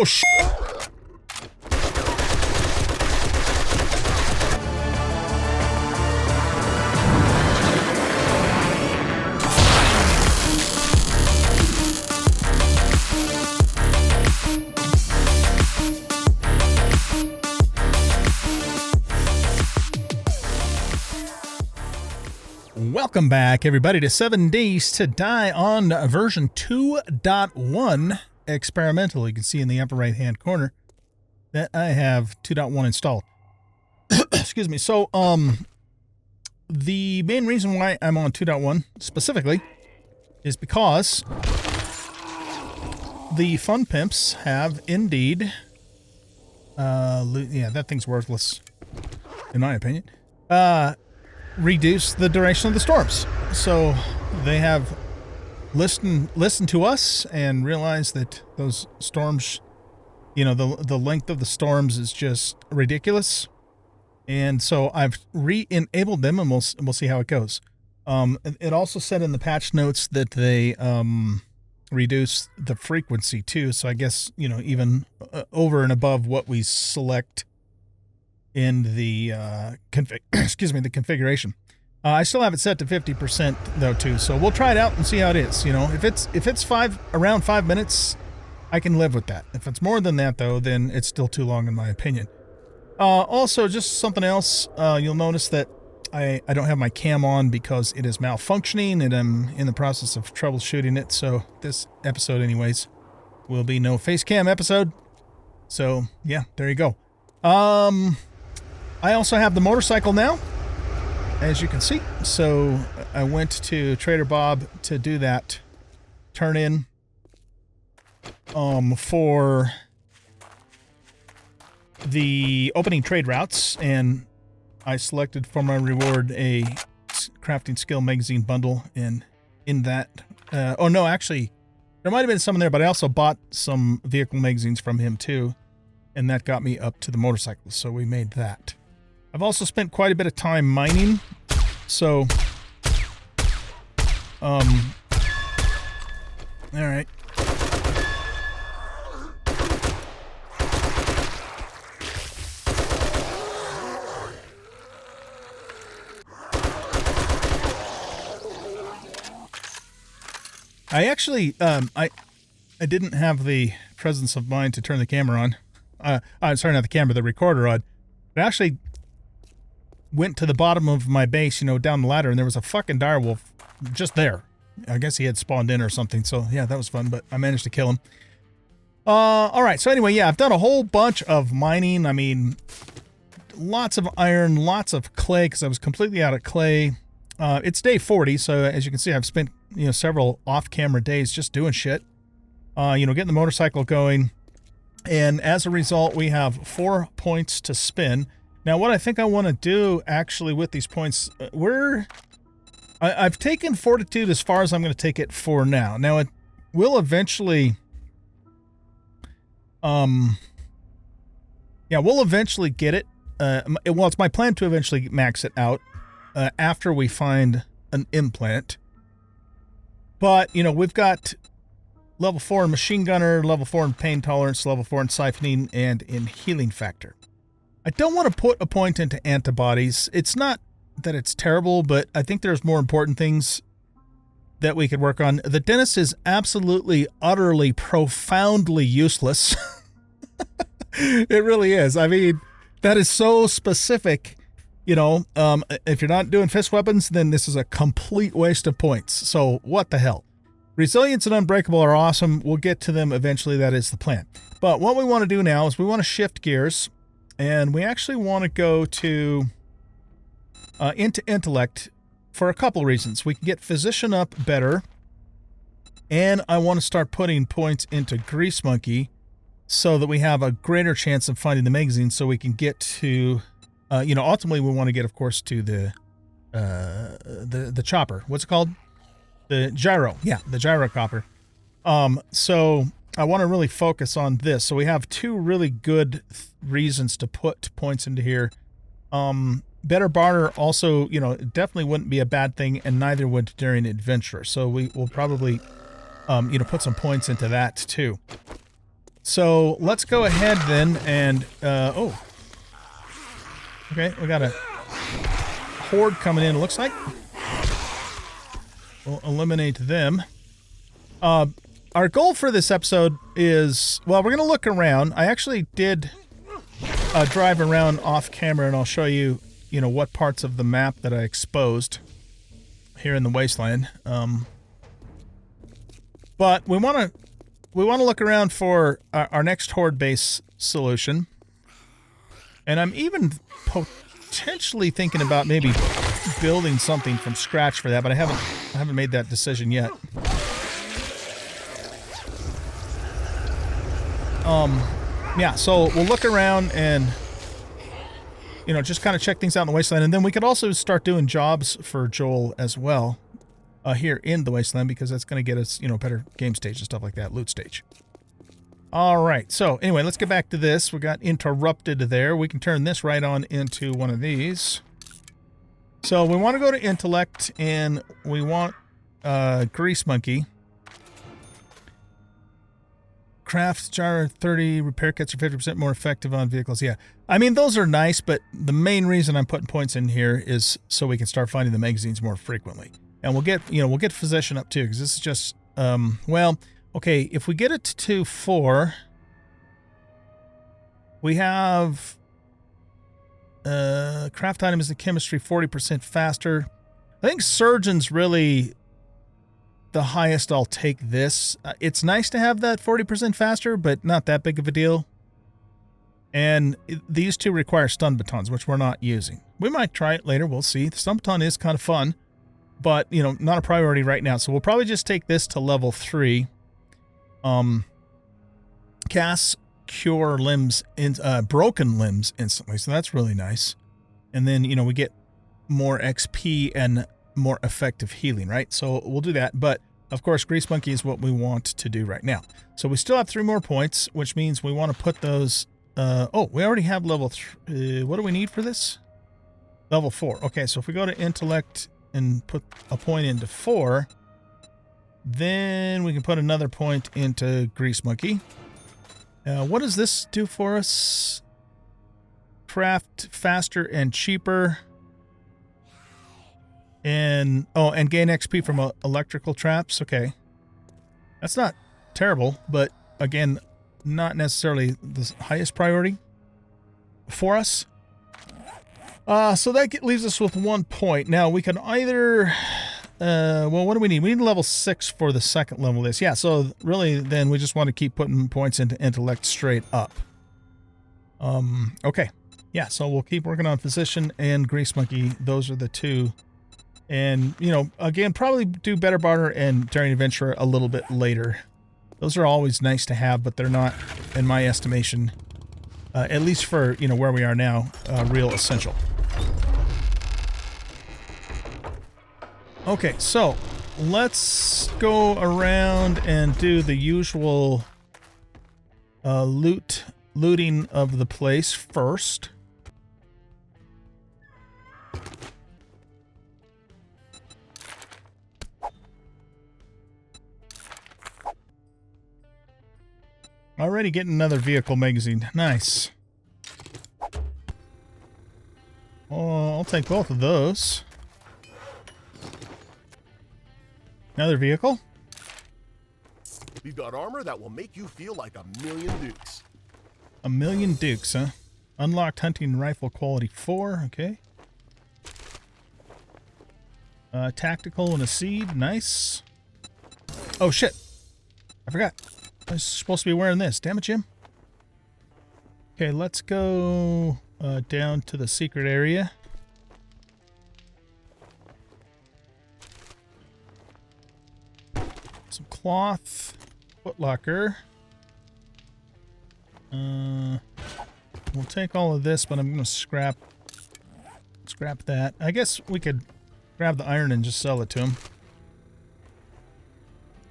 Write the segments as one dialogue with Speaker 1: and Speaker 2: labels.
Speaker 1: Oh, sh**. Welcome back, everybody, to 7 Days to Die on version 2.1 experimental. You can see in the upper right-hand corner that I have 2.1 installed. Excuse me. So, the main reason why I'm on 2.1 specifically is because the Fun Pimps have indeed, yeah, that thing's worthless, in my opinion, reduce the duration of the storms. So they have listened to us and realized that those storms, you know, the length of the storms is just ridiculous. And so I've re-enabled them, and we'll see how it goes. It also said in the patch notes that they reduce the frequency too. So I guess, you know, even over and above what we select in the the configuration. I still have it set to 50% though too, so we'll try it out and see how it is. You know, if it's around 5 minutes, I can live with that. If it's more than that though, then it's still too long in my opinion. Also, just something else, you'll notice that I don't have my cam on because it is malfunctioning, and I'm in the process of troubleshooting it. So this episode, anyways, will be no face cam episode. So yeah, there you go. I also have the motorcycle now, as you can see. So I went to Trader Bob to do that turn in for the opening trade routes, and I selected for my reward a crafting skill magazine bundle, and in that oh no, actually there might have been some in there, but I also bought some vehicle magazines from him too, and that got me up to the motorcycle, so we made that. I've also spent quite a bit of time mining, so, all right. I actually, I didn't have the presence of mind to turn the camera on. Sorry, not the camera, the recorder on. I actually went to the bottom of my base, you know, down the ladder, and there was a fucking direwolf just there. I guess he had spawned in or something, so yeah, that was fun, but I managed to kill him. Alright, so anyway, yeah, I've done a whole bunch of mining. I mean, lots of iron, lots of clay, because I was completely out of clay. It's day 40, so as you can see, I've spent, you know, several off-camera days just doing shit. You know, getting the motorcycle going. And as a result, we have 4 points to spin. Now, what I think I want to do, actually, with these points, I've taken Fortitude as far as I'm going to take it for now. Now, it will eventually, yeah, we'll eventually get it. Well, it's my plan to eventually max it out after we find an implant. But, you know, we've got level 4 in Machine Gunner, level 4 in Pain Tolerance, level 4 in Siphoning, and in Healing Factor. I don't want to put a point into Antibodies. It's not that it's terrible, but I think there's more important things that we could work on. The Dentist is absolutely, utterly, profoundly useless. It really is. I mean, that is so specific. You know, if you're not doing fist weapons, then this is a complete waste of points. So what the hell? Resilience and Unbreakable are awesome. We'll get to them eventually. That is the plan. But what we want to do now is we want to shift gears, and we actually want to go to into Intellect for a couple reasons. We can get Physician up better, and I want to start putting points into Grease Monkey so that we have a greater chance of finding the magazine, so we can get to, you know, ultimately we want to get, of course, to the chopper. What's it called? The gyro. Yeah, the gyrocopter. So I want to really focus on this. So we have 2 really good reasons to put points into here. Better barter also, you know, definitely wouldn't be a bad thing, and neither would Daring Adventurer. So we will probably, you know, put some points into that too. So let's go ahead then and, oh. Okay, we got a horde coming in, it looks like. We'll eliminate them. Our goal for this episode is, well, we're going to look around. I actually did drive around off camera, and I'll show you, you know, what parts of the map that I exposed here in the Wasteland. But we want to look around for our next horde base solution. And I'm even potentially thinking about maybe building something from scratch for that, but I haven't made that decision yet. Yeah, so we'll look around and, you know, just kind of check things out in the Wasteland, and then we could also start doing jobs for Joel as well, here in the Wasteland, because that's going to get us, you know, better game stage and stuff like that, loot stage. All right, so anyway, let's get back to this. We got interrupted there. We can turn this right on into one of these. So we want to go to intellect, and we want grease monkey. Craft jar 30, repair kits are 50% more effective on vehicles. Yeah, I mean, those are nice, but the main reason I'm putting points in here is so we can start finding the magazines more frequently. And we'll get, you know, we'll get physician up too, because this is just, well, okay, if we get it to 4, we have craft item is the chemistry 40% faster. I think surgeon's really the highest I'll take this. It's nice to have that 40% faster, but not that big of a deal. And these two require stun batons, which we're not using. We might try it later. We'll see. The stun baton is kind of fun, but, you know, not a priority right now. So we'll probably just take this to level 3. Cast cure limbs, broken limbs instantly. So that's really nice. And then, you know, we get more XP and more effective healing, right? So we'll do that, but of course grease monkey is what we want to do right now. So we still have 3 more points, which means we want to put those oh, we already have level 3. What do we need for this? Level 4. Okay, so if we go to intellect and put a point into 4, then we can put another point into grease monkey. What does this do for us? Craft faster and cheaper. And, oh, and gain XP from electrical traps. Okay. That's not terrible, but again, not necessarily the highest priority for us. So that leaves us with 1 point. Now, we can either, well, what do we need? We need level 6 for the second level of this. Yeah, so really then we just want to keep putting points into intellect straight up. Okay. Yeah, so we'll keep working on physician and grease monkey. Those are the 2. And, you know, again, probably do better barter and daring adventure a little bit later. Those are always nice to have, but they're not, in my estimation, at least for, you know, where we are now, real essential. Okay, so let's go around and do the usual looting of the place first. Already getting another vehicle magazine. Nice. Oh, I'll take both of those. Another vehicle?
Speaker 2: We've got armor that will make you feel like a million dukes.
Speaker 1: A million dukes, huh? Unlocked hunting rifle quality 4. Okay. Tactical and a seed. Nice. Oh, shit. I forgot. I was supposed to be wearing this. Damn it, Jim. Okay, let's go down to the secret area. Some cloth. Footlocker. We'll take all of this, but I'm going to scrap that. I guess we could grab the iron and just sell it to him.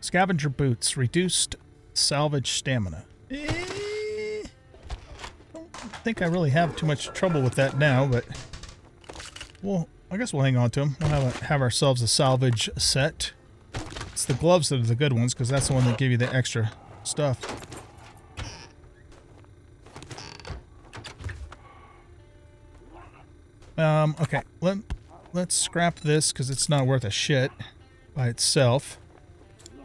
Speaker 1: Scavenger boots. Reduced salvage stamina. Don't think I really have too much trouble with that now, but well, I guess we'll hang on to them. We'll have ourselves a salvage set. It's the gloves that are the good ones, because that's the one that give you the extra stuff. Okay. Let's scrap this because it's not worth a shit by itself.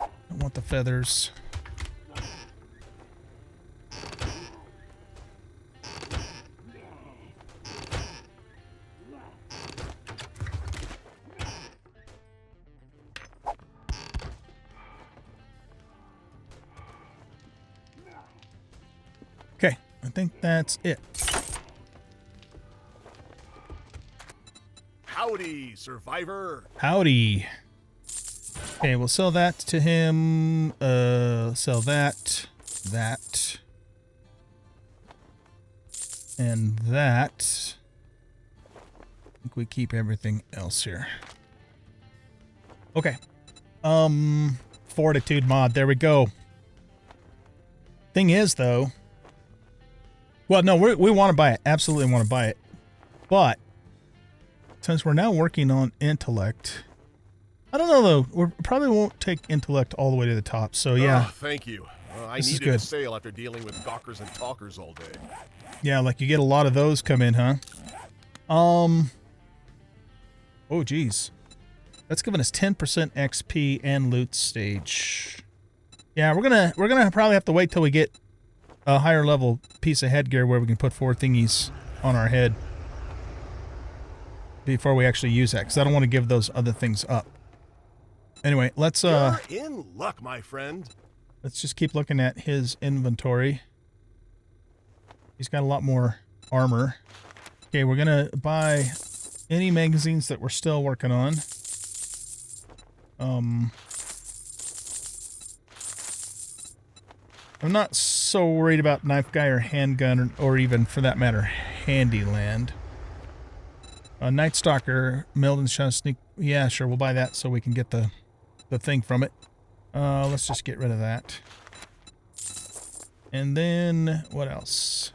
Speaker 1: I want the feathers. Okay, I think that's it.
Speaker 2: Howdy, survivor.
Speaker 1: Howdy. Okay, we'll sell that to him. Sell that. That. And that. I think we keep everything else here. Okay. Fortitude mod. There we go. Thing is, though. Well, no, we want to buy it. Absolutely want to buy it. But since we're now working on intellect, I don't know though. We probably won't take intellect all the way to the top. So yeah.
Speaker 2: Oh, thank you. I
Speaker 1: This is
Speaker 2: needed
Speaker 1: good.
Speaker 2: a sale after dealing with gawkers and talkers all day.
Speaker 1: Yeah, like you get a lot of those come in, huh? Oh geez. That's giving us 10% XP and loot stage. Yeah, we're gonna probably have to wait till we get a higher level piece of headgear where we can put 4 thingies on our head before we actually use that, because I don't want to give those other things up. Anyway, let's
Speaker 2: You're in luck, my friend.
Speaker 1: let's just keep looking at his inventory. He's got a lot more armor. Okay, we're gonna buy any magazines that we're still working on. I'm not so worried about knife guy or handgun, or even for that matter, Handyland. Night Stalker, Meldon's trying to sneak. Yeah, sure, we'll buy that so we can get the thing from it. Let's just get rid of that. And then what else?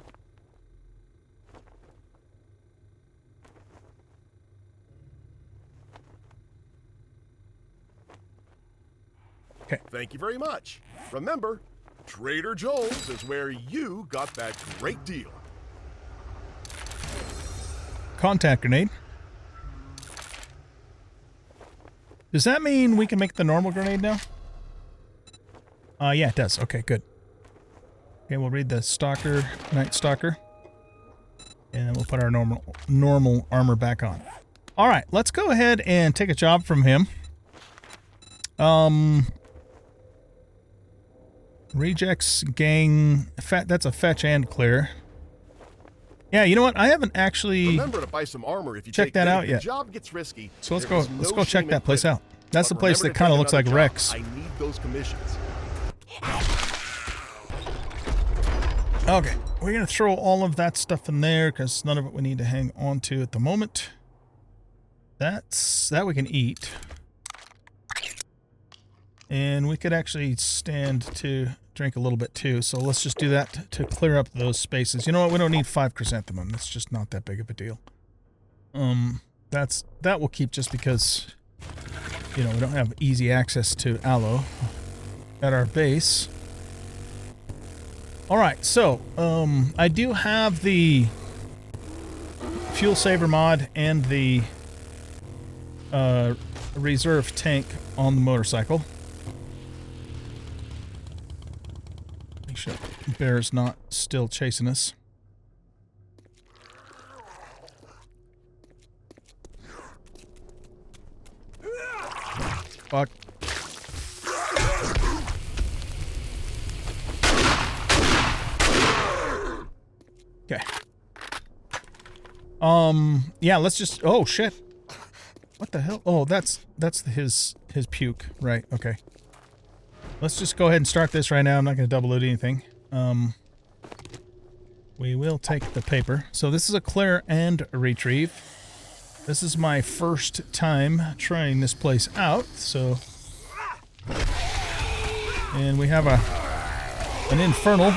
Speaker 1: Okay.
Speaker 2: Thank you very much. Remember, Trader Joel's is where you got that great deal.
Speaker 1: Contact grenade. Does that mean we can make the normal grenade now? Yeah, it does. Okay, good. Okay, we'll read the Stalker, Night Stalker. And we'll put our normal armor back on. Alright, let's go ahead and take a job from him. Rejects gang... That's a fetch and clear. Yeah, you know what? I haven't actually
Speaker 2: Remember to buy some armor if you
Speaker 1: checked
Speaker 2: take
Speaker 1: that out
Speaker 2: if the
Speaker 1: yet.
Speaker 2: job gets risky.
Speaker 1: So let's
Speaker 2: there
Speaker 1: go.
Speaker 2: is
Speaker 1: Let's
Speaker 2: no
Speaker 1: go check
Speaker 2: shame in
Speaker 1: that place
Speaker 2: quitting.
Speaker 1: out. That's
Speaker 2: But
Speaker 1: the place
Speaker 2: remember
Speaker 1: that
Speaker 2: to
Speaker 1: kind of
Speaker 2: take
Speaker 1: looks like
Speaker 2: another
Speaker 1: Rex.
Speaker 2: job. I need those commissions.
Speaker 1: Okay, we're gonna throw all of that stuff in there because none of it we need to hang on to at the moment. That we can eat, and we could actually stand to drink a little bit too. So let's just do that to clear up those spaces. You know what? We don't need 5 chrysanthemum. That's just not that big of a deal. That will keep just because, you know, we don't have easy access to aloe at our base. Alright, so, I do have the fuel saver mod and the reserve tank on the motorcycle. Make sure bear's not still chasing us. Fuck. Okay. Yeah, let's just... Oh, shit. What the hell? Oh, that's his puke. Right, okay. Let's just go ahead and start this right now. I'm not going to double load anything. We will take the paper. So this is a clear and a retrieve. This is my first time trying this place out, so... And we have an infernal.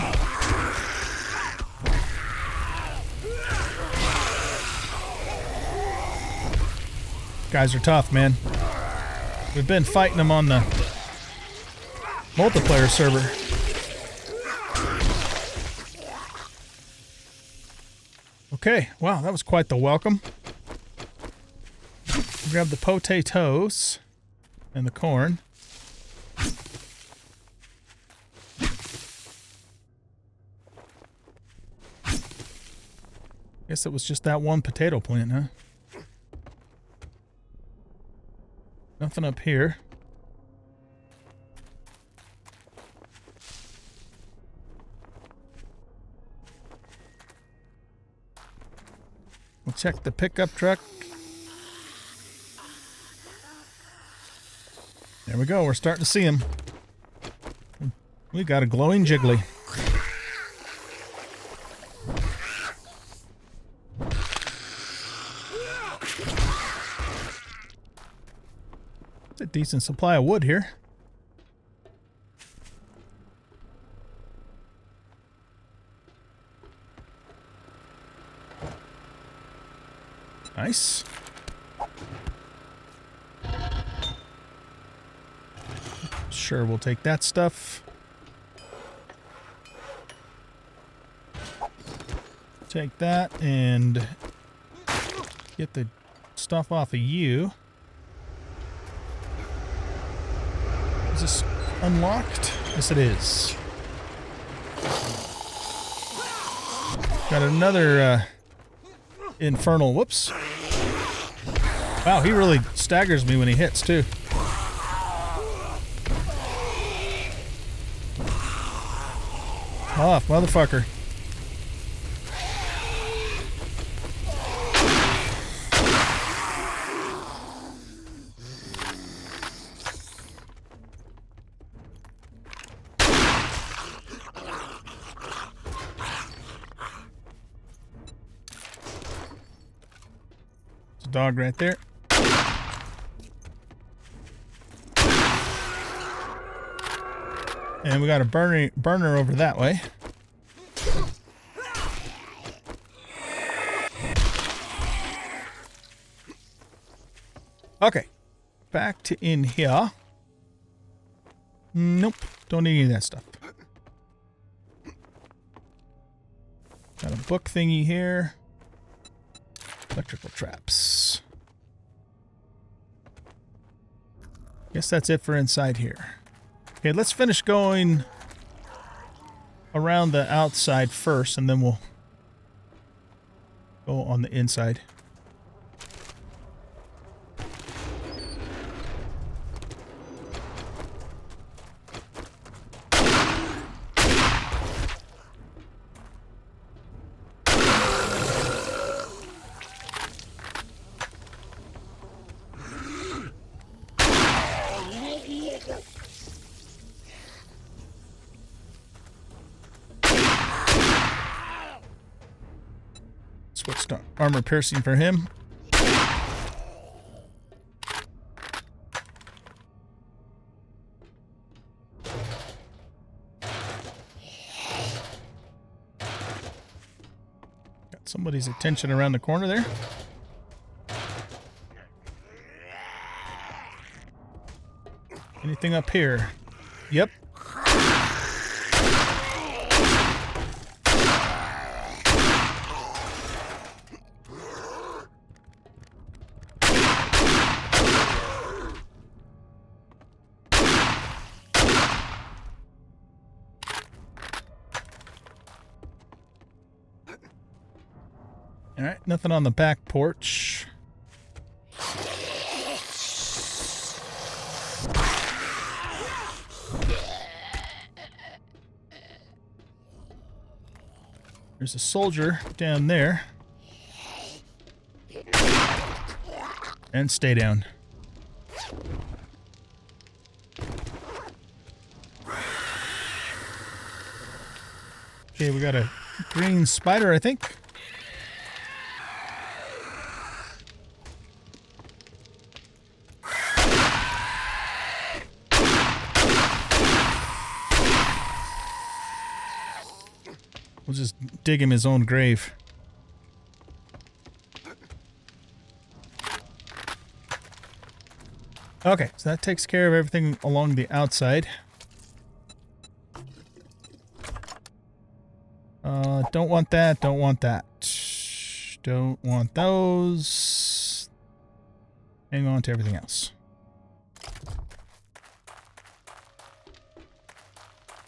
Speaker 1: Guys are tough, man. We've been fighting them on the multiplayer server. Okay, wow, that was quite the welcome. Grab the potatoes and the corn. Guess it was just that one potato plant, huh? Nothing up here. We'll check the pickup truck. There we go. We're starting to see him. We got a glowing jiggly. It's a decent supply of wood here. Nice. Sure, we'll take that stuff. Take that and get the stuff off of you. Is this unlocked? Yes, it is. Got another infernal. Whoops. Wow, he really staggers me when he hits, too. Off, motherfucker. There's a dog right there. And we got a burner over that way. Okay, back to in here. Nope, don't need any of that stuff. Got a book thingy here. Electrical traps. Guess that's it for inside here. Okay, let's finish going around the outside first, and then we'll go on the inside. Switch to armor piercing for him. Got somebody's attention around the corner there. Anything up here? Yep. All right, nothing on the back porch. There's a soldier down there. And stay down. Okay, we got a green spider, I think. We'll just dig him his own grave. Okay, so that takes care of everything along the outside. Don't want that, don't want that. Don't want those. hang on to everything else.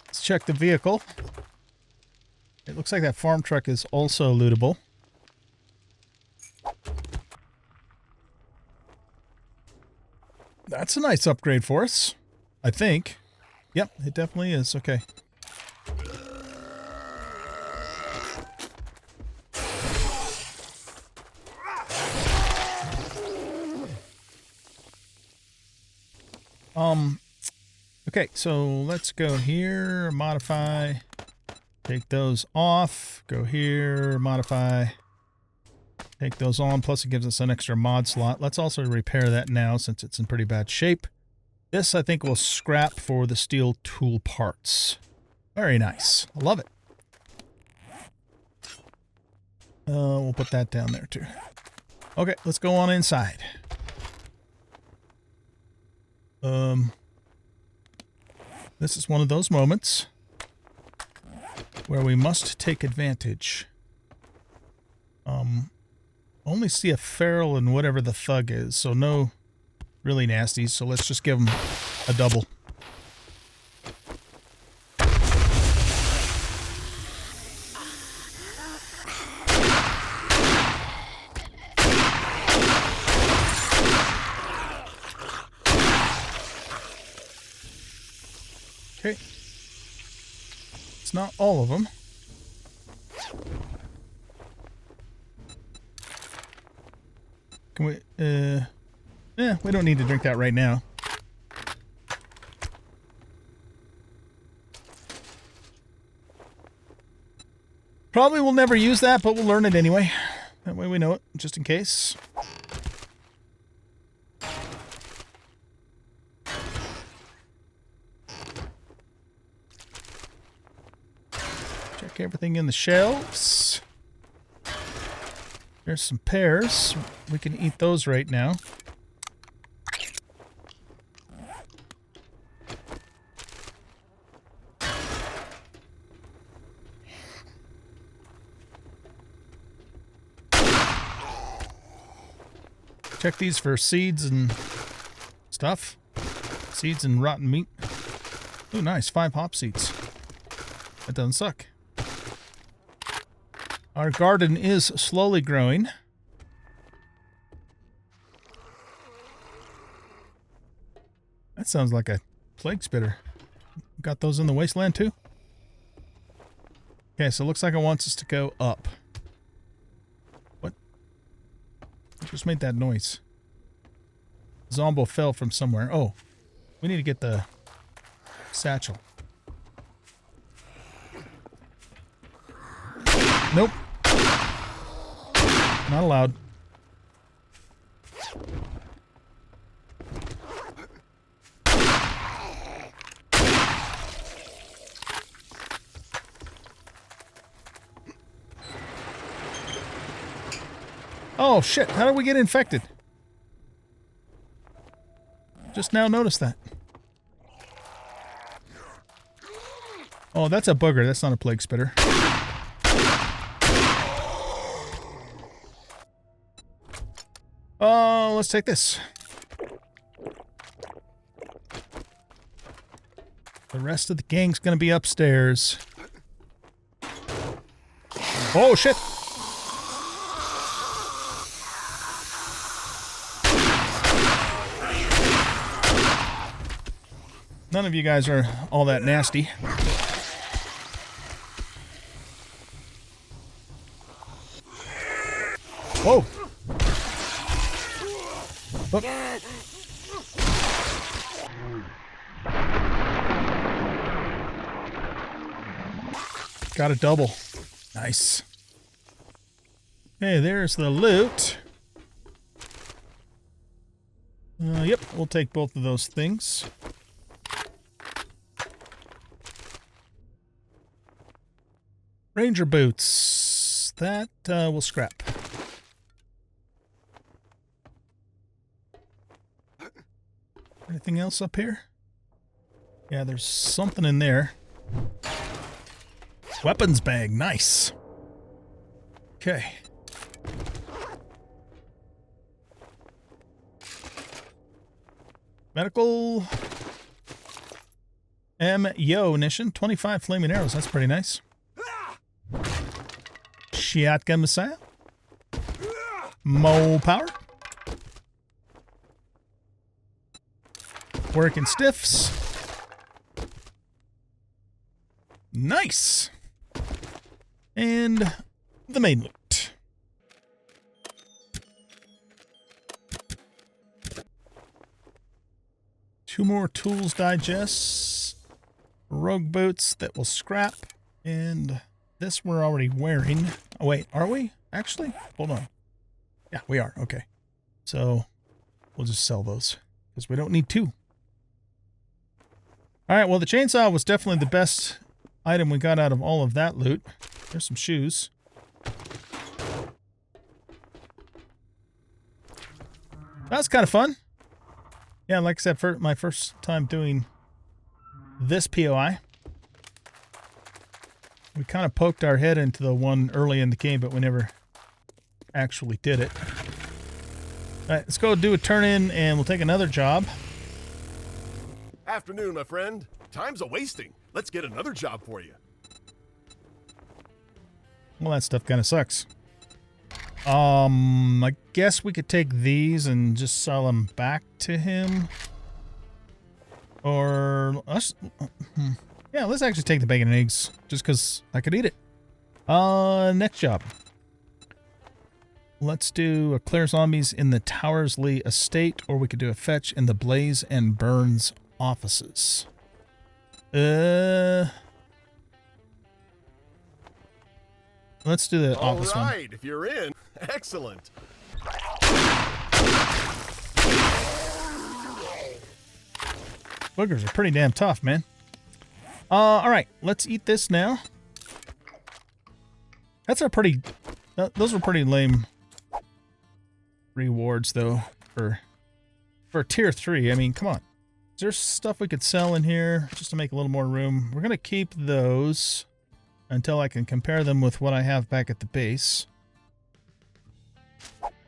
Speaker 1: Let's check the vehicle. It looks like that farm truck is also lootable. That's a nice upgrade for us, I think. Yep, it definitely is. Okay. Okay, so let's go here, modify, take those off, go here, modify, take those on, plus it gives us an extra mod slot. Let's also repair that now since it's in pretty bad shape. This, I think, will scrap for the steel tool parts. Very nice. I love it. We'll put that down there, too. Okay, let's go on inside. This is one of those moments where we must take advantage. Only see a feral and whatever the thug is, so no really nasties, so let's just give him a double. Okay. It's not all of them. Can we, we don't need to drink that right now. Probably we'll never use that, but we'll learn it anyway. That way we know it, just in case. Check everything in the shelves. There's some pears. We can eat those right now. Check these for seeds and stuff. Seeds and rotten meat. Oh, nice. 5 hop seeds. That doesn't suck. Our garden is slowly growing. That sounds like a plague spitter. Got those in the wasteland too? Okay, so it looks like it wants us to go up. What? It just made that noise. Zombo fell from somewhere. Oh, we need to get the satchel. Nope. Not allowed. Oh shit, how did we get infected? Just now noticed that. Oh, that's a booger, that's not a plague spitter. Oh, let's take this. The rest of the gang's gonna be upstairs. Oh, shit! None of you guys are all that nasty. Whoa! Look. Got a double. Nice. Okay, there's the loot. Yep, we'll take both of those things. Ranger boots. That we'll scrap. Anything else up here? Yeah, there's something in there. Weapons bag, nice. Okay. Medical ammunition, 25 flaming arrows. That's pretty nice. Shotgun Messiah. More power. Working stiffs. Nice. And the main loot. Two more tools digest. Rogue boots that will scrap. And this we're already wearing. Oh, wait, are we? Actually? Hold on. Yeah, we are. Okay. So we'll just sell those because we don't need two. All right, well, the chainsaw was definitely the best item we got out of all of that loot. There's some shoes. That was kind of fun. Yeah, like I said, for my first time doing this POI. We kind of poked our head into the one early in the game, but we never actually did it. All right, let's go do a turn-in, and we'll take another job.
Speaker 2: Afternoon, my friend. Time's a-wasting. Let's get another job for you.
Speaker 1: Well, that stuff kind of sucks. I guess we could take these and just sell them back to him. Or us. Yeah, let's actually take the bacon and eggs just because I could eat it. Next job. Let's do a clear zombies in the Towersley estate, or we could do a fetch in the Blaze and Burns offices. Let's do the office one.
Speaker 2: All right, if you're in. Excellent.
Speaker 1: Boogers are pretty damn tough, man. All right, let's eat this now. That's a pretty... those were pretty lame rewards, though, for tier 3. I mean, come on. Is there stuff we could sell in here just to make a little more room? We're going to keep those until I can compare them with what I have back at the base.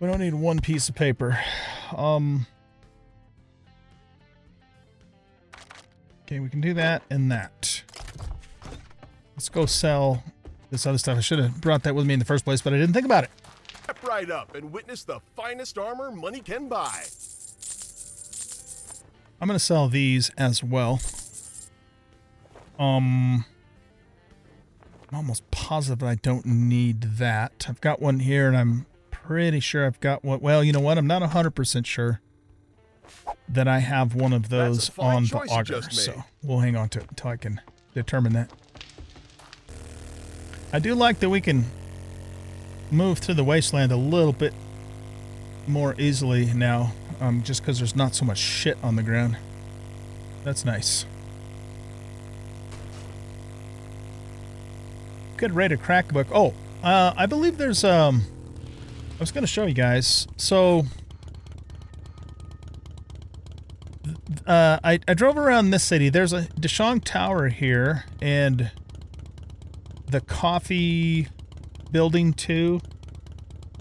Speaker 1: We don't need one piece of paper. Okay, we can do that and that. Let's go sell this other stuff. I should have brought that with me in the first place, but I didn't think about it.
Speaker 2: Step right up and witness the finest armor money can buy.
Speaker 1: I'm going to sell these as well. I'm almost positive I don't need that. I've got one here, and I'm pretty sure I've got one. Well, you know what? I'm not 100% sure that I have one of those on the auger, so we'll hang on to it until I can determine that. I do like that we can move through the wasteland a little bit more easily now, just because there's not so much shit on the ground. That's nice. Good rate of crack book. Oh, I believe there's I was going to show you guys. So I drove around this city. There's a Deshong Tower here, and the coffee building too.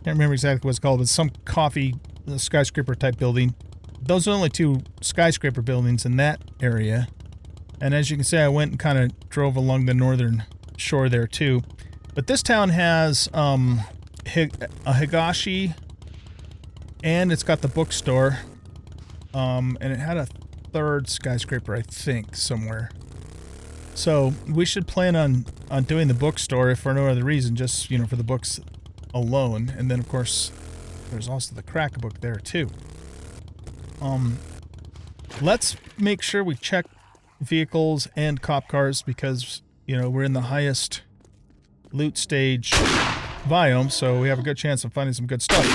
Speaker 1: Can't remember exactly what it's called, but some coffee skyscraper type building. Those are only two skyscraper buildings in that area. And as you can see, I went and kind of drove along the northern shore there too. But this town has a Higashi, and it's got the bookstore. And it had a third skyscraper, I think, somewhere. So we should plan on doing the bookstore, if for no other reason, just, you know, for the books alone. And then, of course, there's also the crack book there, too. Let's make sure we check vehicles and cop cars because, you know, we're in the highest loot stage biome, so we have a good chance of finding some good stuff.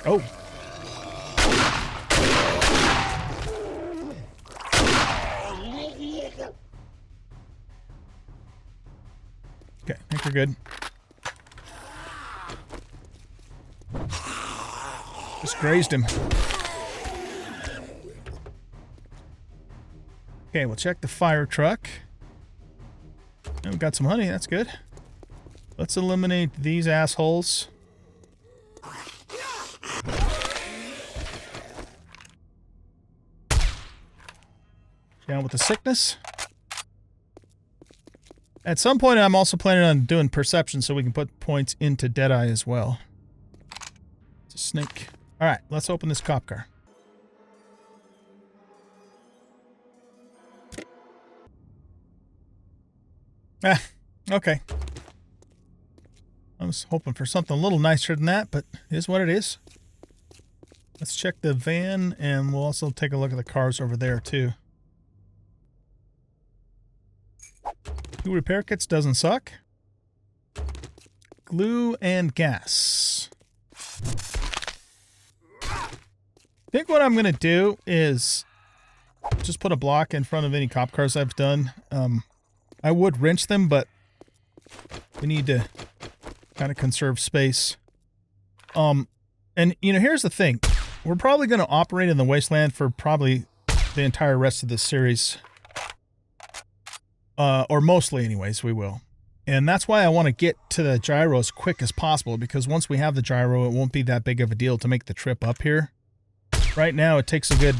Speaker 1: Oh. Okay, I think we're good. Just grazed him. Okay, we'll check the fire truck. And we've got some honey, that's good. Let's eliminate these assholes. Down with the sickness. At some point, I'm also planning on doing perception so we can put points into Deadeye as well. It's a snake. Alright, let's open this cop car. Ah, okay. I was hoping for something a little nicer than that, but it is what it is. Let's check the van, and we'll also take a look at the cars over there, too. 2 repair kits doesn't suck. Glue and gas. I think what I'm going to do is just put a block in front of any cop cars I've done. I would wrench them, but we need to kind of conserve space. And, you know, here's the thing. We're probably going to operate in the Wasteland for probably the entire rest of this series. Or mostly anyways, we will. And that's why I want to get to the gyro as quick as possible, because once we have the gyro, it won't be that big of a deal to make the trip up here. Right now, it takes a good,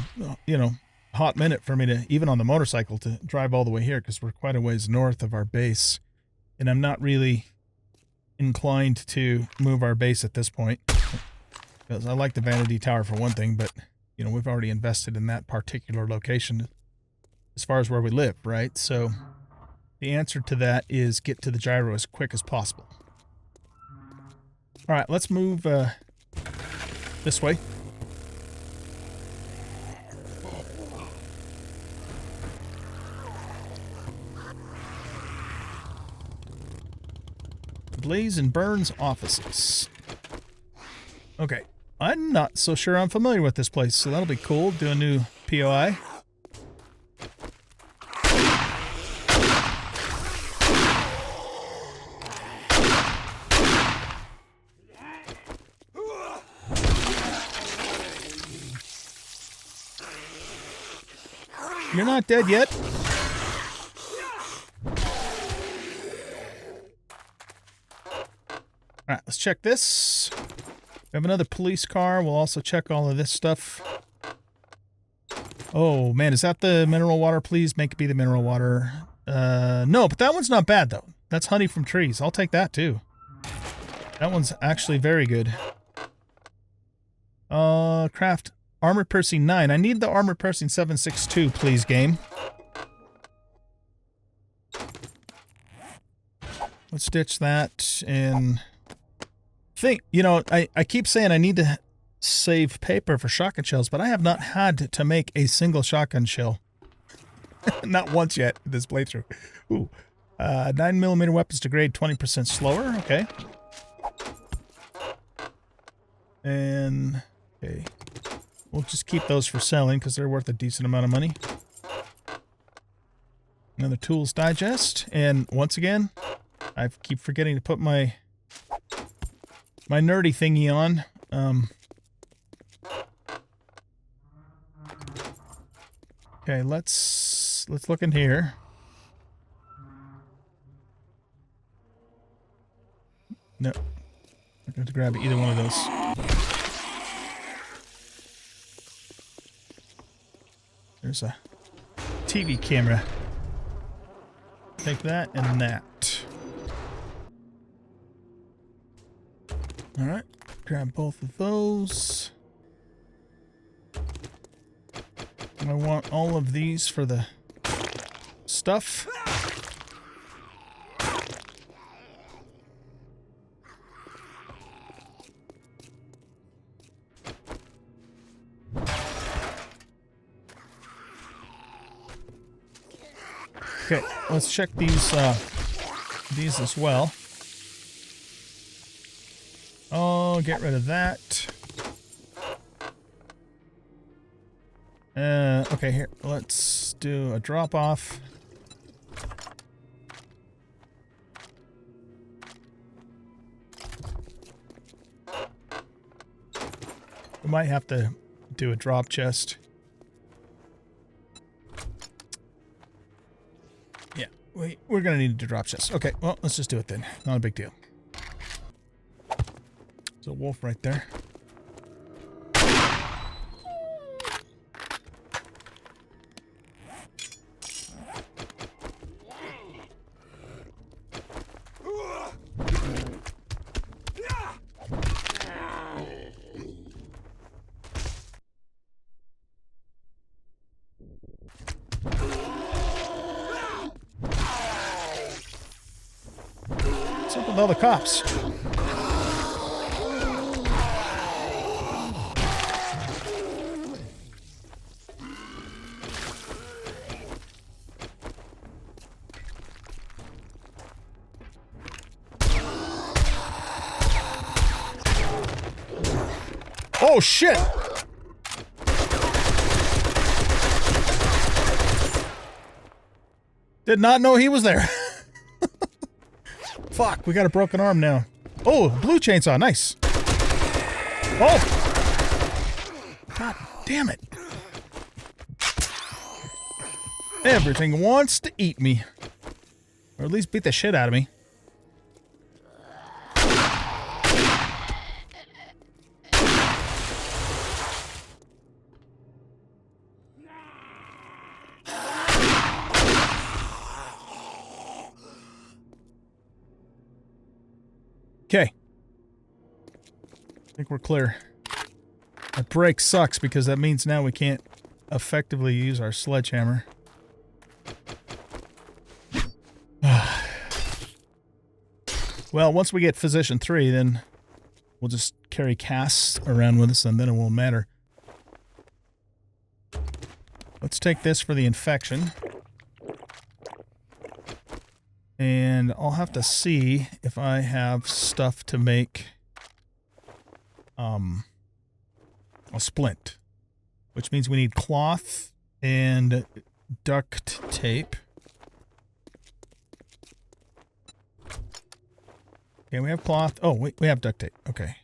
Speaker 1: you know, hot minute for me to, even on the motorcycle, to drive all the way here, because we're quite a ways north of our base. And I'm not really inclined to move our base at this point, because I like the Vanity Tower for one thing, but, you know, we've already invested in that particular location as far as where we live, right? So the answer to that is get to the gyro as quick as possible. All right, let's move this way. Blaze and Burns offices. Okay, I'm not so sure I'm familiar with this place, so that'll be cool. Do a new POI. You're not dead yet. Alright, let's check this. We have another police car. We'll also check all of this stuff. Oh, man, is that the mineral water? Please make it be the mineral water. No, but that one's not bad, though. That's honey from trees. I'll take that, too. That one's actually very good. Craft armor piercing 9. I need the armor piercing 762, please, game. Let's ditch that and think. You know, I keep saying I need to save paper for shotgun shells, but I have not had to make a single shotgun shell. Not once yet in this playthrough. Ooh. 9mm weapons degrade 20% slower. Okay. And, okay. We'll just keep those for selling because they're worth a decent amount of money. Another tools digest. And once again, I keep forgetting to put my nerdy thingy on. Okay, let's look in here. No. I'm going to grab either one of those. There's a TV camera. Take that and that. Alright, grab both of those. I want all of these for the stuff. Okay, let's check these as well. Oh, get rid of that. Okay, here, let's do a drop-off. We might have to do a drop chest. Yeah, we're gonna need to drop chest. Okay, well, let's just do it then. Not a big deal. There's a wolf right there. What's up with all the cops? Oh, shit! Did not know he was there. Fuck, we got a broken arm now. Oh, blue chainsaw, nice. Oh! God damn it. Everything wants to eat me. Or at least beat the shit out of me. Okay. I think we're clear. That break sucks because that means now we can't effectively use our sledgehammer. Well, once we get Physician 3, then we'll just carry casts around with us and then it won't matter. Let's take this for the infection. And I'll have to see if I have stuff to make a splint. Which means we need cloth and duct tape. Okay, we have cloth. Oh, wait, we have duct tape. Okay.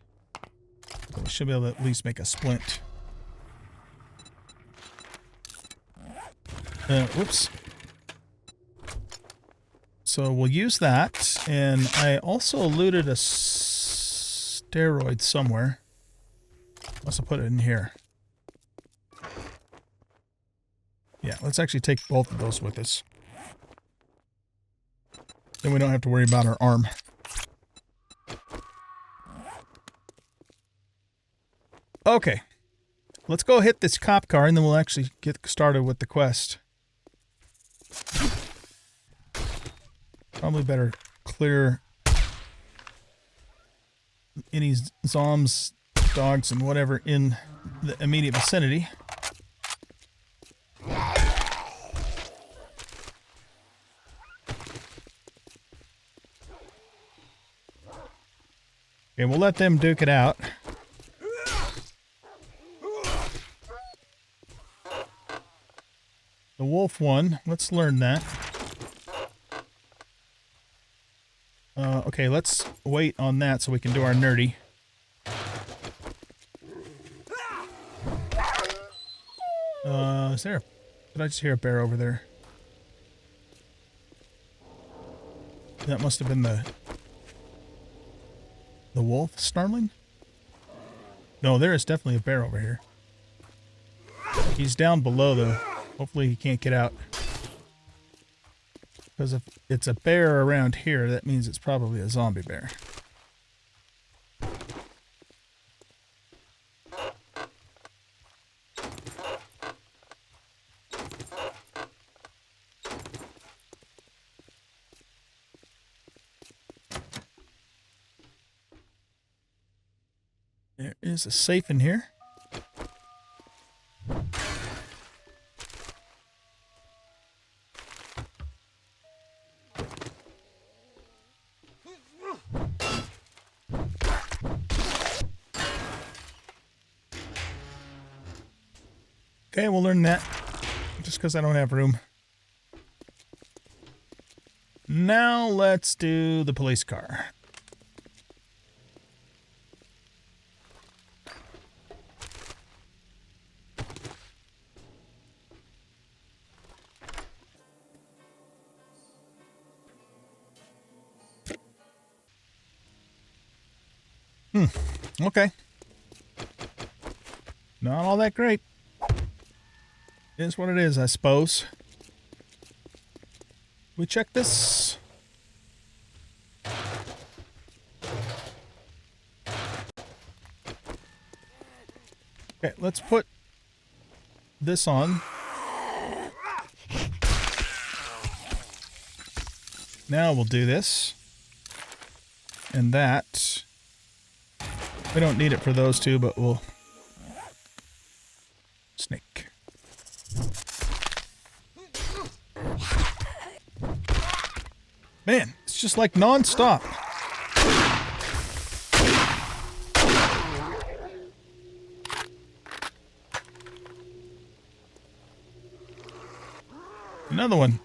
Speaker 1: So we should be able to at least make a splint. Whoops. So we'll use that, and I also looted a steroid somewhere. Must have put it in here. Yeah, let's actually take both of those with us. Then we don't have to worry about our arm. Okay. Let's go hit this cop car, and then we'll actually get started with the quest. Probably better clear any zombs, dogs, and whatever in the immediate vicinity. Okay, we'll let them duke it out. The wolf one, let's learn that. Okay, let's wait on that so we can do our nerdy. Is there... Did I just hear a bear over there? That must have been the wolf snarling? No, there is definitely a bear over here. He's down below, though. Hopefully he can't get out. Because if it's a bear around here, that means it's probably a zombie bear. There is a safe in here. Okay, we'll learn that. Just because I don't have room. Now let's do the police car. Okay. Not all that great. It is what it is, I suppose. We check this. Okay, let's put this on. Now we'll do this. And that. We don't need it for those two, but we'll... Snake. Man, it's just like non-stop. Another one.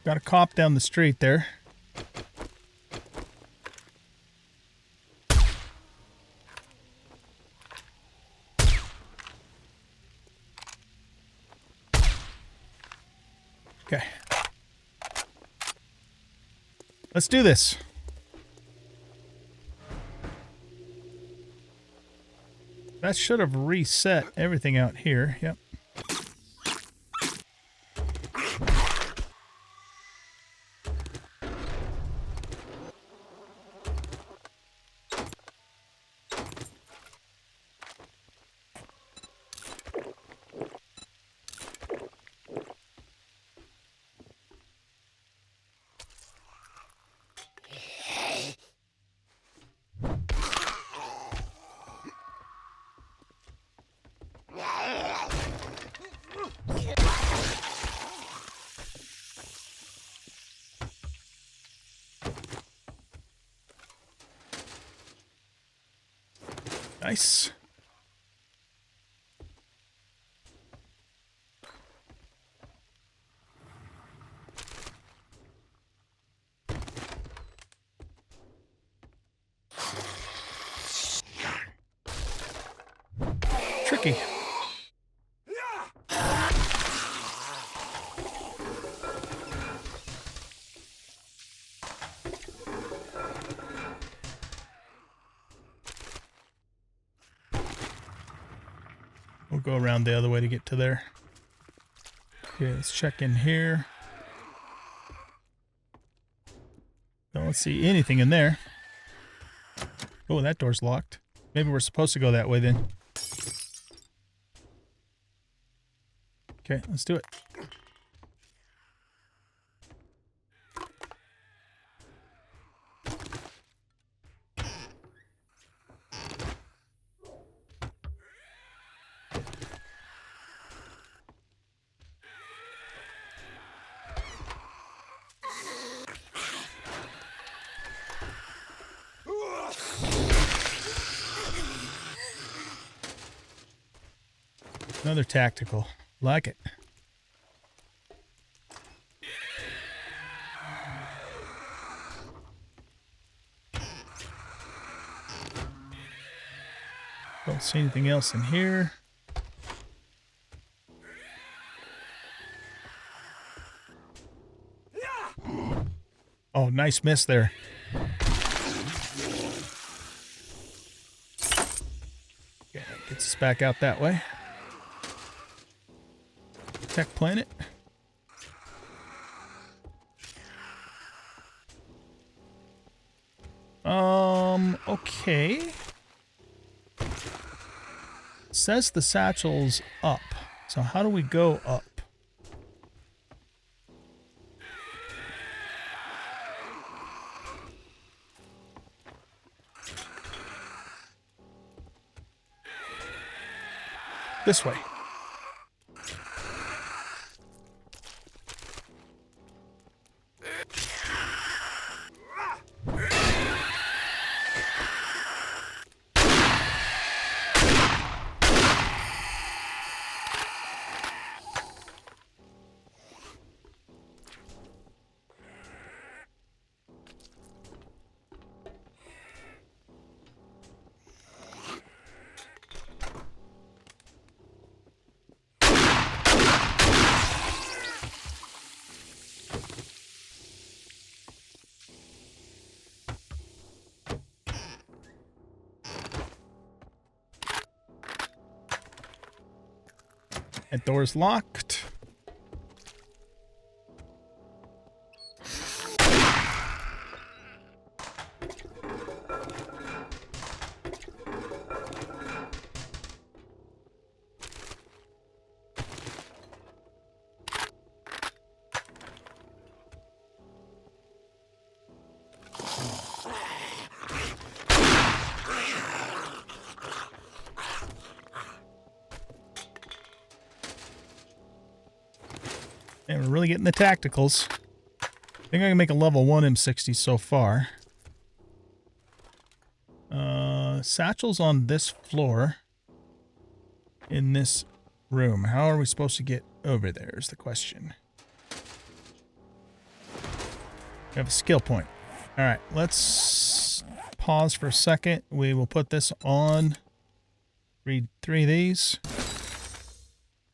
Speaker 1: Got a cop down the street there. Okay. Let's do this. That should have reset everything out here. Yep. Nice. Tricky. We'll go around the other way to get to there. Okay, let's check in here. Don't see anything in there. Oh, that door's locked. Maybe we're supposed to go that way then. Okay, let's do it. Another tactical. Like it. Don't see anything else in here. Oh, nice miss there. Okay, gets us back out that way. Tech planet. Okay. Says the satchel's up. So how do we go up? This way. That door's locked. And we're really getting the tacticals. I think I can make a level 1 M60 so far. Satchel's on this floor. In this room. How are we supposed to get over there is the question. We have a skill point. Alright, let's pause for a second. We will put this on. Read 3 of these.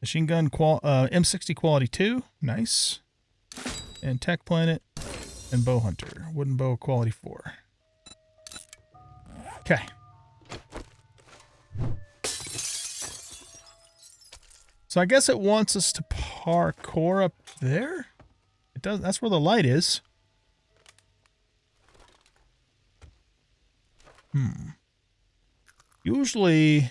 Speaker 1: Machine gun M60 quality 2. Nice. And Tech Planet and Bow Hunter. Wooden bow quality 4. Okay. So I guess it wants us to parkour up there? It does. That's where the light is. Usually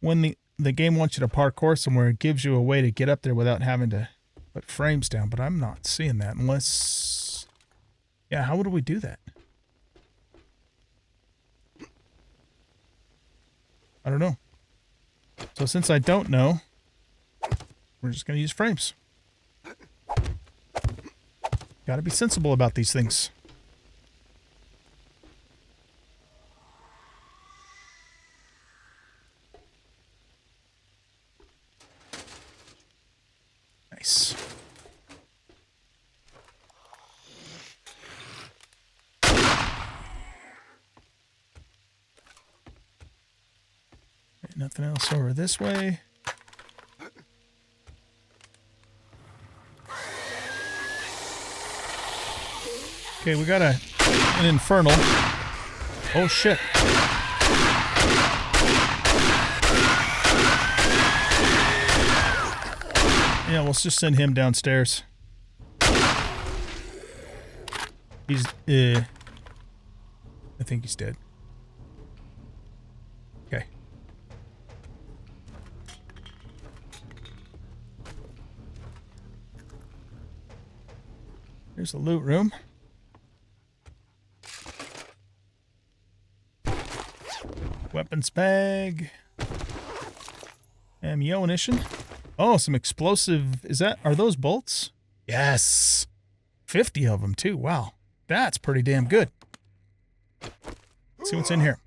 Speaker 1: when the game wants you to parkour somewhere, it gives you a way to get up there without having to put frames down, but I'm not seeing that unless... Yeah, how would we do that? I don't know. So since I don't know, we're just going to use frames. Gotta be sensible about these things. Nice. Nothing else over this way. Okay, we got an infernal. Oh shit. Yeah, let's just send him downstairs. He's I think he's dead. Okay. Here's the loot room. Weapons bag. Ammunition. Oh, some explosive. Are those bolts? Yes. 50 of them too. Wow. That's pretty damn good. Let's see what's in here.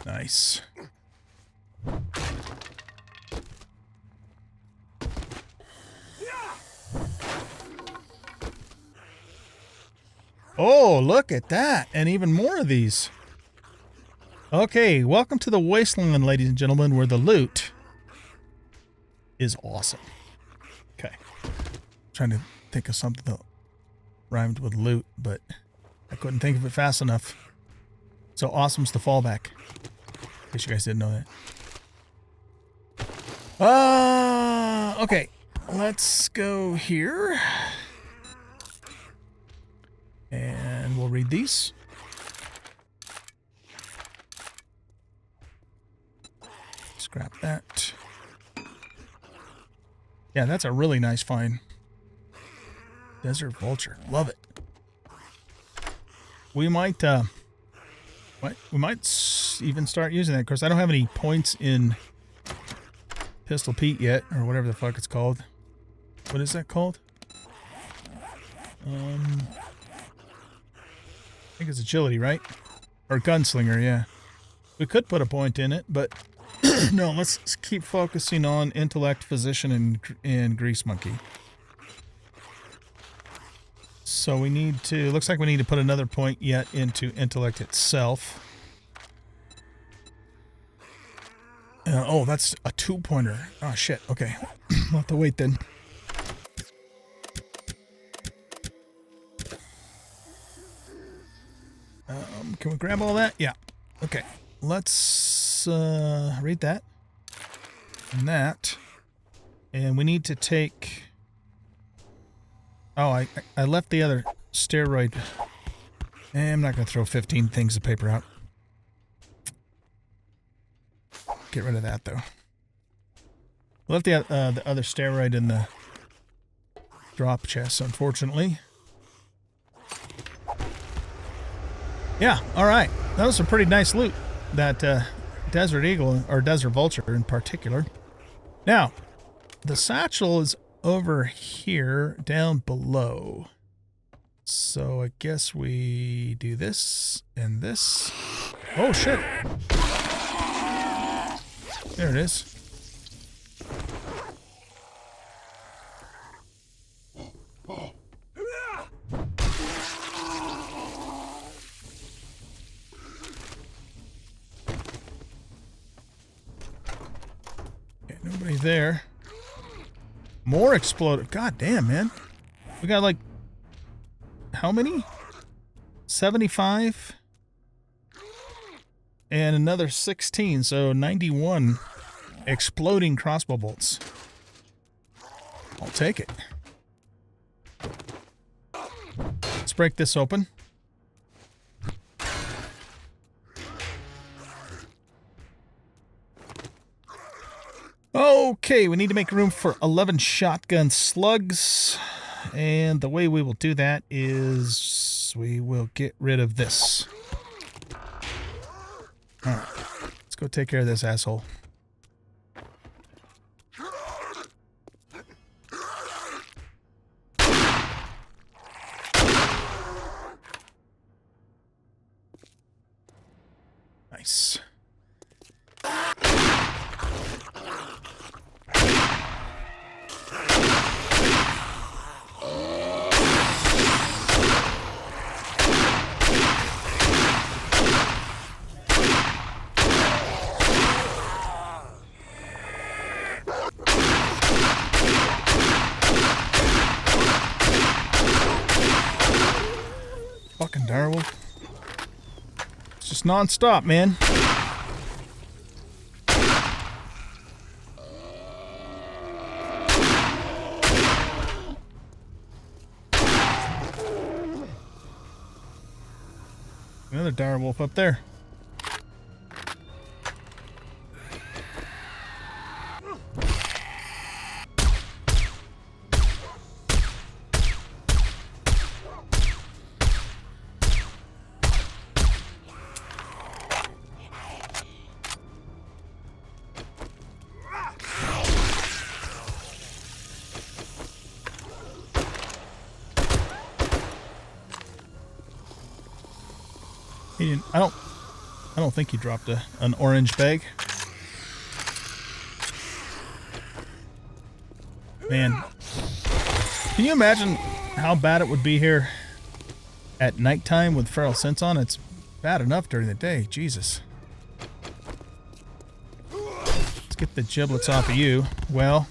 Speaker 1: Nice. Oh, look at that. And even more of these. Okay, welcome to the Wasteland, ladies and gentlemen, where the loot is awesome. Okay. Trying to think of something that rhymed with loot, but I couldn't think of it fast enough. So awesome's the fallback. In case you guys didn't know that. Okay. Let's go here. And we'll read these. Scrap that. Yeah, that's a really nice find. Desert Vulture. Love it. We might even start using that. Of course, I don't have any points in Pistol Pete yet, or whatever the fuck it's called. What is that called? I think it's agility, right? Or gunslinger, yeah. We could put a point in it, but no, let's keep focusing on intellect, physician, and grease monkey. So we need to, looks like we need to put another point yet into intellect itself. Oh, that's a 2-pointer. Oh, shit. Okay. We'll have to wait then. Can we grab all that? Yeah. Okay, let's read that and that. And we need to take... Oh, I left the other steroid. I'm not going to throw 15 things of paper out. Get rid of that, though. Left the other steroid in the drop chest, unfortunately. Yeah, all right. That was some pretty nice loot. That Desert Eagle, or Desert Vulture in particular. Now, the satchel is over here, down below. So I guess we do this and this. Oh, shit. There it is. Okay, nobody there. More exploded. God damn, man. We got like... How many? 75? And another 16, so 91 exploding crossbow bolts. I'll take it. Let's break this open. Okay, we need to make room for 11 shotgun slugs. And the way we will do that is we will get rid of this. Alright, let's go take care of this asshole. Nice. Fucking direwolf. It's just non-stop, man. Another direwolf up there. He didn't, I don't think he dropped an orange bag. Man, can you imagine how bad it would be here at nighttime with feral scents on? It's bad enough during the day. Jesus. Let's get the giblets off of you. Well,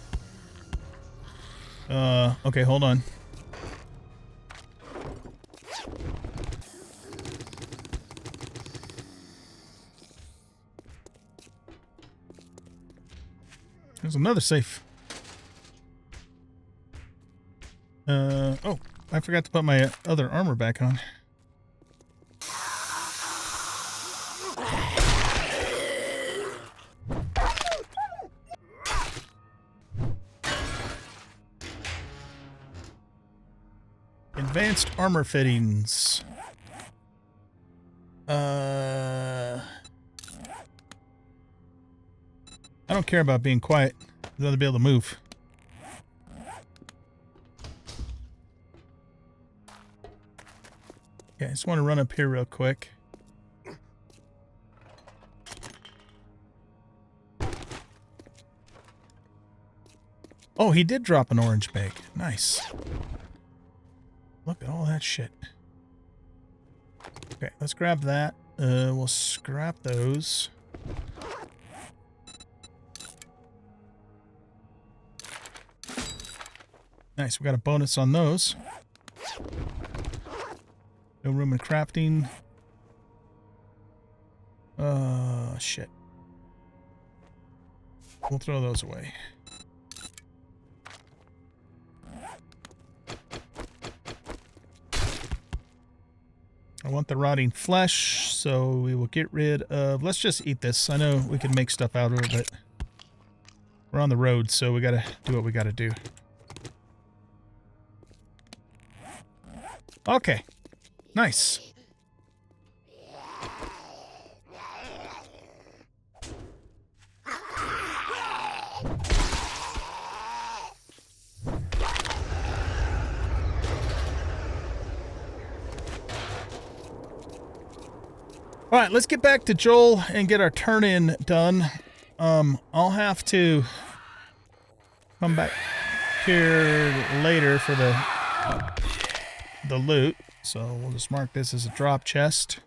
Speaker 1: okay, hold on. There's another safe. Oh, I forgot to put my other armor back on. Advanced armor fittings. I don't care about being quiet. I'd rather be able to move. Okay, I just want to run up here real quick. Oh, he did drop an orange bag. Nice. Look at all that shit. Okay, let's grab that. We'll scrap those. Nice, we got a bonus on those. No room in crafting. Shit. We'll throw those away. I want the rotting flesh, so we will get rid of... Let's just eat this. I know we can make stuff out of it, but we're on the road, so we gotta do what we gotta do. Okay. Nice. All right, let's get back to Joel and get our turn-in done. I'll have to come back here later for the loot. So we'll just mark this as a drop chest.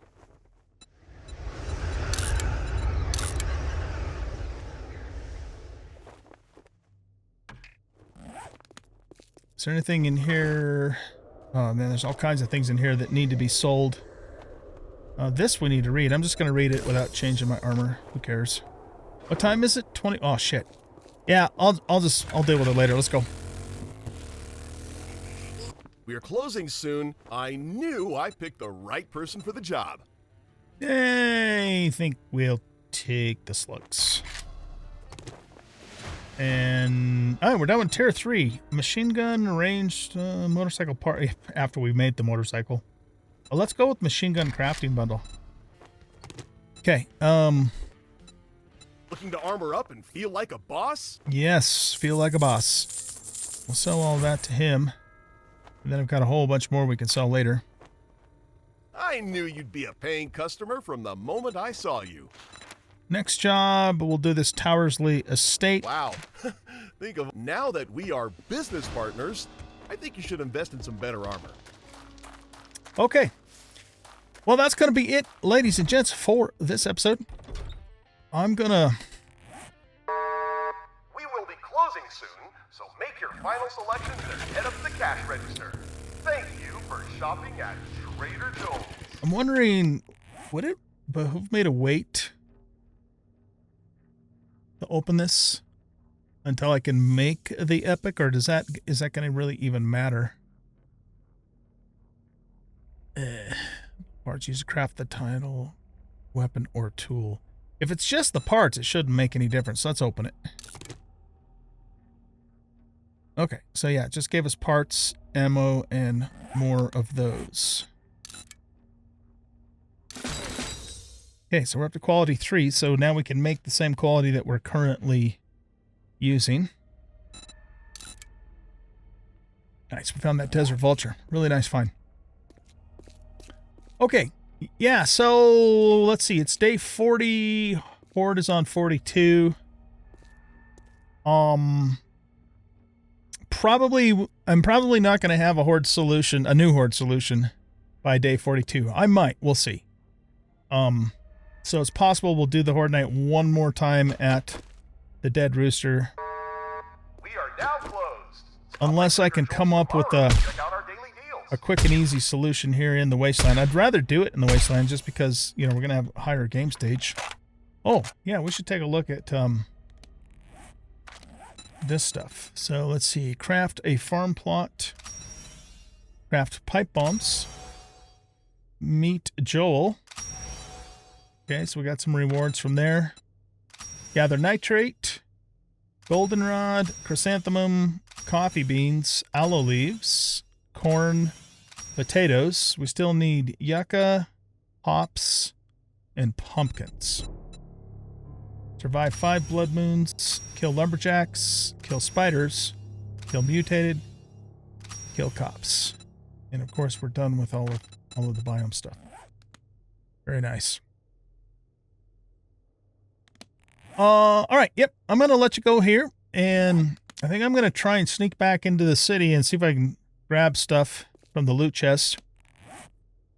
Speaker 1: Is there anything in here? Oh man, there's all kinds of things in here that need to be sold. This we need to read. I'm just going to read it without changing my armor. Who cares? What time is it? 20. Oh shit. Yeah, I'll deal with it later. Let's go.
Speaker 2: We are closing soon. I knew I picked the right person for the job.
Speaker 1: I think we'll take the slugs. And oh, we're done with tier 3. Machine gun, ranged motorcycle part. After we made the motorcycle. Well, let's go with machine gun crafting bundle. Okay.
Speaker 2: Looking to armor up and feel like a boss?
Speaker 1: Yes, feel like a boss. We'll sell all that to him. And then I've got a whole bunch more we can sell later.
Speaker 2: I knew you'd be a paying customer from the moment I saw you.
Speaker 1: Next job, we'll do this Towersley Estate.
Speaker 2: Wow. Think of now that we are business partners, I think you should invest in some better armor.
Speaker 1: Okay. Well, that's going to be it, ladies and gents, for this episode. I'm going to...
Speaker 2: We will be closing soon, so make your final selections and head up to the cash register. Thank you for shopping at Trader Joel's.
Speaker 1: I'm wondering, would it behoove me to wait to open this until I can make the epic, or is that going to really even matter? Parts used to craft the title, weapon, or tool. If it's just the parts, it shouldn't make any difference. Let's open it. Okay, so yeah, it just gave us parts, ammo, and more of those. Okay, so we're up to quality 3, so now we can make the same quality that we're currently using. Nice, we found that desert vulture. Really nice find. Okay, yeah, so let's see, it's day 40, Horde is on 42. I'm probably not going to have a Horde solution, a new Horde solution by day 42. I might, we'll see. So it's possible we'll do the Horde night one more time at the Dead Rooster.
Speaker 2: We are now closed.
Speaker 1: Unless I can come up with a quick and easy solution here in the Wasteland. I'd rather do it in the Wasteland just because, you know, we're going to have a higher game stage. Oh, yeah, we should take a look at this stuff. So let's see. Craft a farm plot. Craft pipe bombs. Meet Joel. Okay, so we got some rewards from there. Gather nitrate. Goldenrod. Chrysanthemum. Coffee beans. Aloe leaves. Corn. Potatoes. We still need yucca, hops, and pumpkins. Survive 5 blood moons. Kill lumberjacks. Kill spiders. Kill mutated. Kill cops. And of course, we're done with all of the biome stuff. Very nice. All right. Yep. I'm going to let you go here. And I think I'm going to try and sneak back into the city and see if I can grab stuff from the loot chest.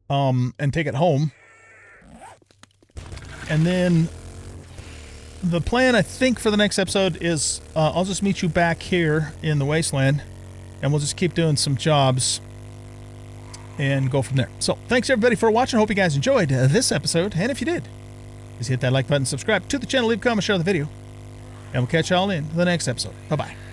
Speaker 1: And take it home. And then the plan, I think, for the next episode is I'll just meet you back here in the Wasteland. And we'll just keep doing some jobs and go from there. So, thanks everybody for watching. Hope you guys enjoyed this episode. And if you did, Please hit that like button, subscribe to the channel, leave a comment, share the video. And we'll catch y'all in the next episode. Bye-bye.